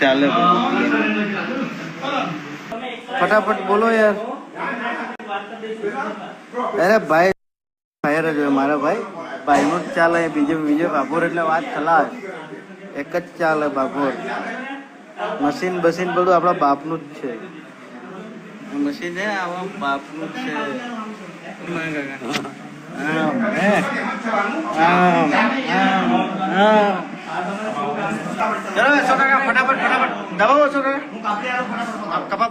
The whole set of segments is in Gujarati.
ચાલે फटाफट बोलो यार। अरे भाई ફાયર જ હોય મારા ભાઈનું જ ચાલે, બીજો બાપોર એટલે વાત ખલાસ, એક જ ચાલે બાપોર. મશીન બસીન બધું આપણા બાપનું જ છે, મશીન છે આવા બાપનું જ છે. ચલો 100 ટકા ફટાફટ દબાવો 100 ટકા.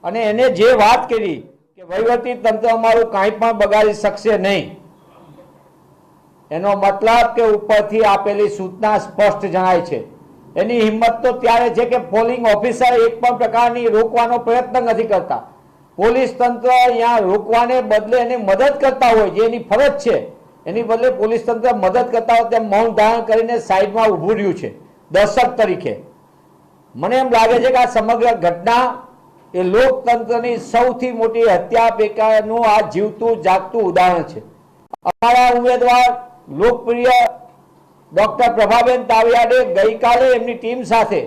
અને એને જે વાત કરી કે વહીવટી તંત્ર અમારું કાંઈ પણ બગાડી શકશે નહીં, એનો મતલબ કે ઉપરથી આપેલી સૂચના સ્પષ્ટ જણાય છે. એની હિંમત તો ત્યારે છે કે પોલિંગ ઓફિસર એક પણ પ્રકારની રોકવાનો પ્રયત્ન નથી કરતા. પોલીસ તંત્ર અહીંયા રોકવાને બદલે એને મદદ કરતા હોય, જે એની ફરજ છે, એની બદલે પોલીસ તંત્ર મદદ કરતા હોય તેમ મૌન ધારણ કરીને સાઈડમાં ઊભું રહ્યું છે દર્શક તરીકે. મને એમ લાગે છે કે આ સમગ્ર ઘટના એ લોકતંત્રની સૌથી મોટી હત્યા પૈકીનું આ જીવતું જાગતું ઉદાહરણ છે. અમારા ઉમેદવાર લોકપ્રિય ડોક્ટર પ્રભાબેન તાવિયાડે ગઈકાલે એમની ટીમ સાથે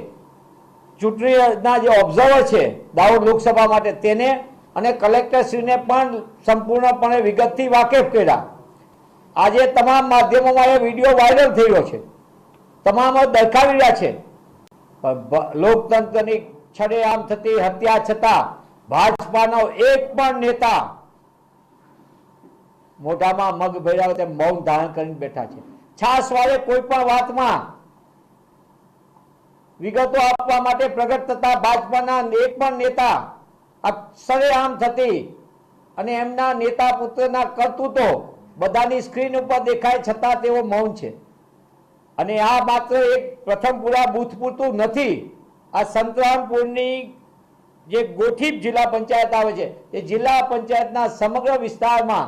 ચૂંટણીના જે ઓબ્ઝર્વર છે દાહોદ લોકસભા માટે તેને અને કલેક્ટરશ્રીને પણ સંપૂર્ણપણે વિગતથી વાકેફ કર્યા. આજે તમામ માધ્યમોમાં એ વિડીયો વાયરલ થઈ રહ્યો છે, તમામ દર્શાવી રહ્યા છે. લોકતંત્રની છડેઆમ થતી હત્યા છતાં ભાજપાનો એક પણ નેતા મોઢામાં મગ ભર્યા તેમ મૌન ધારણ કરીને બેઠા છે. છાસવારે કોઈ પણ વાતમાં વિગતો આપવા માટે પ્રગટ થતા ભાજપાના એક પણ નેતા આ સરેઆમ થતી અને એમના નેતા પુત્રના કરતૂતો બધાની સ્ક્રીન ઉપર દેખાય છતાં તેઓ મૌન છે. અને આ માત્ર એક પ્રથમપુરા બૂથ પૂરતું નથી. આ સંતરામપુરની જે ગોઠીપ જિલ્લા પંચાયત આવે છે એ જિલ્લા પંચાયતના સમગ્ર વિસ્તારમાં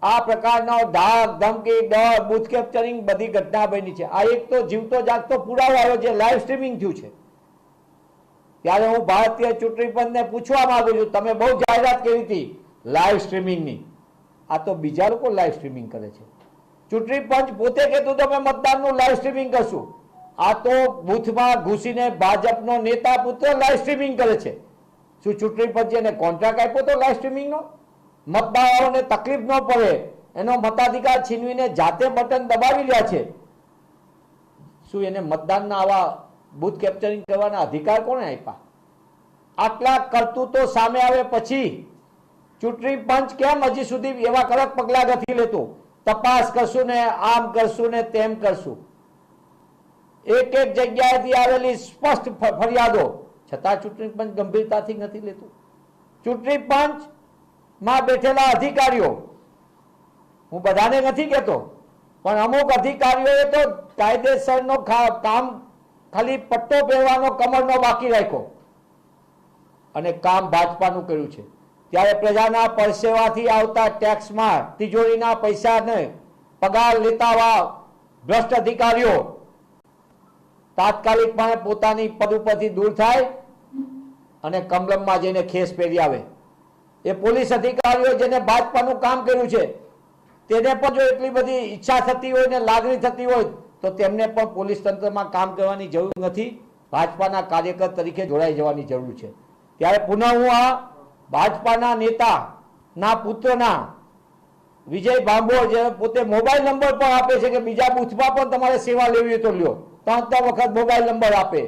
આ પ્રકારનો ધાક ધમકી ડર બૂથ કેપ્ચરિંગ બધી ઘટના બની છે. આ એક તો જીવતો જાગતો પુરાવો આવ્યો જે લાઈવ સ્ટ્રીમિંગ થયું છે. ત્યારે હું ભારતીય ચૂંટણી પંચને પૂછવા માંગુ છું, તમે બહુ જાહેરાત કરી હતી લાઈવ સ્ટ્રીમિંગની, આ તો બીજા લોકો લાઈવ સ્ટ્રીમિંગ કરે છે. ચૂંટણી પંચ પોતે કહેતું તમે મતદાનનું લાઈવ સ્ટ્રીમિંગ કરશું, આ તો બૂથમાં ઘૂસીને ભાજપનો નેતા પુત્ર લાઈવ સ્ટ્રીમિંગ કરે છે. શું ચૂંટણી પંચે એને કોન્ટ્રાક્ટ આપ્યો તો લાઈવ સ્ટ્રીમિંગનો? મતદારોને તકલીફ ન પડે એનો મતાધિકાર છીનવીને જાતે બટન દબાવી રહ્યા છે. શું એને મતદાનના આવા બૂથ કેપ્ચરિંગ કરવાના અધિકાર કોને આપ્યા? આટલા કરતૂતો સામે આવે પછી ચૂંટણી પંચ કેમ હજી સુધી એવા કડક પગલા નથી લેતું? તપાસ કરશું ને આમ કરશું ને તેમ કરશું. એક એક જગ્યાએથી આવેલી સ્પષ્ટ ફરિયાદો છતાં ચૂંટણી પંચ ગંભીરતાથી નથી લેતું. ચૂંટણી પંચ માં બેઠેલા અધિકારીઓ, હું બધાને નથી કહેતો, પણ અમુક અધિકારીઓએ તો કાયદેસરનો કામ ખાલી પટ્ટો પહેરવાનો કમરનો બાકી રાખ્યો અને કામ ભાજપાનું કર્યું છે. ત્યારે પ્રજાના પરસેવાથી આવતા ટેક્સમાં તિજોરીના પૈસાને પગાર લેતા ભ્રષ્ટ અધિકારીઓ તાત્કાલિકપણે પોતાની પદ ઉપરથી દૂર થાય અને કમલમમાં જઈને ખેસ પહેરી આવે. એ પોલીસ અધિકારીઓ જેને ભાજપાનું કામ કર્યું છે તેને પણ જો એટલી બધી ઈચ્છા થતી હોય ને લાગણી થતી હોય તો તેમને પણ પોલીસ તંત્રમાં કામ કરવાની જરૂર નથી, ભાજપાના કાર્યકર તરીકે જોડાઈ જવાની જરૂર છે. ત્યારે પુનઃ હું આ ભાજપાના નેતાના પુત્રના વિજય ભાંભોળ જે પોતે મોબાઈલ નંબર પણ આપે છે કે બીજા બૂથમાં પણ તમારે સેવા લેવી હોય તો લ્યો, 3 વખત મોબાઈલ નંબર આપે,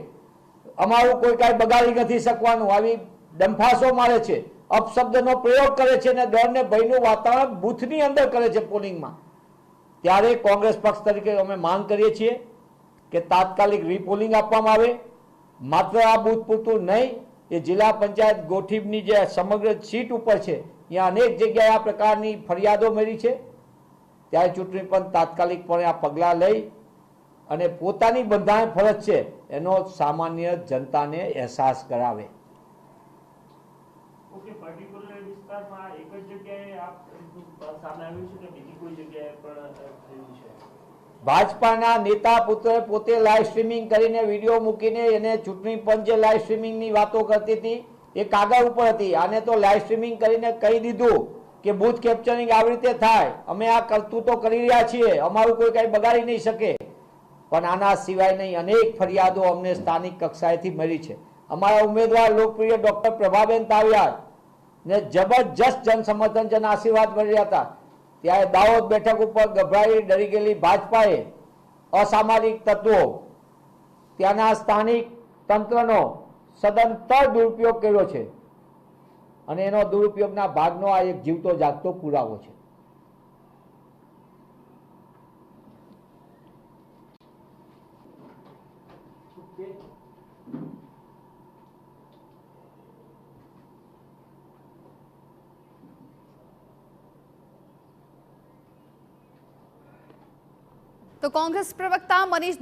અમારું કોઈ કાંઈ બગાડી નથી શકવાનું, આવી ડંફાસો મારે છે, અપશબ્દનો પ્રયોગ કરે છે અને ડર ને ભયનું વાતાવરણ બૂથની અંદર કરે છે પોલિંગમાં. ત્યારે કોંગ્રેસ પક્ષ તરીકે અમે માંગ કરીએ છીએ કે તાત્કાલિક રીપોલિંગ આપવામાં આવે. માત્ર આ બૂથ પૂરતું નહીં, એ જિલ્લા પંચાયત ગોઠીબની જે સમગ્ર સીટ ઉપર છે ત્યાં અનેક જગ્યાએ આ પ્રકારની ફરિયાદો મળી છે. ત્યારે ચૂંટણી પંચ તાત્કાલિકપણે આ પગલાં લઈ અને પોતાની બંધારણ ફરજ છે એનો સામાન્ય જનતાને અહેસાસ કરાવે. ભાજપાના નેતા પુત્રએ પોતે લાઈવ સ્ટ્રીમિંગ કરીને વિડીયો મૂકીને એને ચૂંટણી પંચે લાઈવ સ્ટ્રીમિંગની વાતો કરતી હતી એ કાગળ ઉપર હતી. આને તો લાઈવ સ્ટ્રીમિંગ કરીને કહી દીધું કે બૂથ કેપ્ચરિંગ આવી રીતે થાય, અમે આ કરતૂતો કરી રહ્યા છીએ, અમારું કોઈ કઈ બગાડી નહીં શકે. પણ આના સિવાય નહીં અનેક ફરિયાદો અમને સ્થાનિક કક્ષાએથી મળી છે. અમારા ઉમેદવાર લોકપ્રિય ડોક્ટર પ્રભાબેન તાવિયાડ ને જબરજસ્ત જનસમર્થન જન આશીર્વાદ મળ્યા હતા. ત્યારે દાહોદ બેઠક ઉપર ગભરાઈ ડરી ગયેલી ભાજપાએ અસામાજિક તત્વો ત્યાંના સ્થાનિક તંત્રનો સદંતર દુરુપયોગ કર્યો છે અને એનો દુરુપયોગના ભાગનો આ એક જીવતો જાગતો પુરાવો છે. तो कांग्रेस प्रवक्ता मनीष